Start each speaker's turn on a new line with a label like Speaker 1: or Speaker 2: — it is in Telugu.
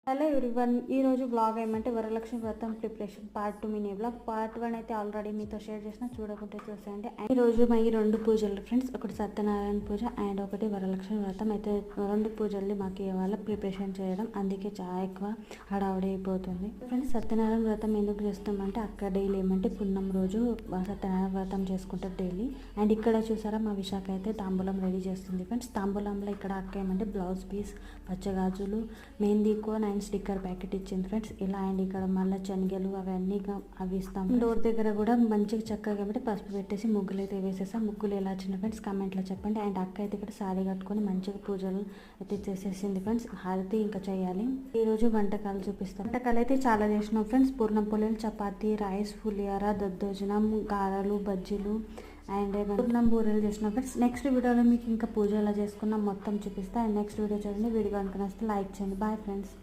Speaker 1: హలో ఎవ్రీవన్, ఈరోజు బ్లాగ్ ఏమంటే వరలక్ష్మి వ్రతం preparation part 2 mini blog. Part 1 అయితే ఆల్రెడీ మీతో షేర్ చేసిన, చూడకుంటే చూసేయండి. ఈరోజు మా ఈ 2 పూజలు ఫ్రెండ్స్, ఒకటి సత్యనారాయణ పూజ అండ్ ఒకటి వరలక్ష్మి వ్రతం. అయితే 2 పూజల్ని మాకు ఇవాళ ప్రిపరేషన్ చేయడం, అందుకే చాలా ఎక్కువ హడావుడి అయిపోతుంది ఫ్రెండ్స్. సత్యనారాయణ వ్రతం ఎందుకు చేస్తామంటే అక్కడ డైలీ ఏమంటే పున్నం రోజు సత్యనారాయణ వ్రతం చేసుకుంటారు డైలీ. అండ్ ఇక్కడ చూసారా మా విశాఖ అయితే తాంబూలం రెడీ చేస్తుంది ఫ్రెండ్స్. తాంబూలంలో ఇక్కడ అక్క ఏమంటే బ్లౌజ్ పీస్, పచ్చగాజులు, mehndi cone and sticker packet ఇచ్చింది ఫ్రెండ్స్. ఇలా అండ్ ఇక్కడ మళ్ళీ శనగలు అవన్నీ అవి ఇస్తాం. డోర్ దగ్గర కూడా మంచిగా చక్కగా ఏమంటే పసుపు పెట్టేసి ముగ్గులు అయితే వేసేసాం. ముగ్గులు ఎలా చిన్న ఫ్రెండ్స్ కామెంట్లో చెప్పండి. అండ్ అక్క అయితే ఇక్కడ శారీ కట్టుకొని మంచిగా పూజలు అయితే చేసేసింది ఫ్రెండ్స్. హారతి ఇంకా చేయాలి. ఈ రోజు వంటకాలు చూపిస్తాం. వంటకాలు అయితే చాలా చేసినాం ఫ్రెండ్స్. పూర్ణం పొలేలు, చపాతీ, రైస్, పులిహార, దద్దోజనం, గారెలు, బజ్జీలు అండ్ పూర్ణం బూరెలు చేసిన ఫ్రెండ్స్. నెక్స్ట్ వీడియోలో మీకు ఇంకా పూజ ఎలా చేసుకున్నాం మొత్తం చూపిస్తా. అండ్ నెక్స్ట్ వీడియో చూడండి. వీడియో కనుక నచ్చితే లైక్ చేయండి. Bye friends.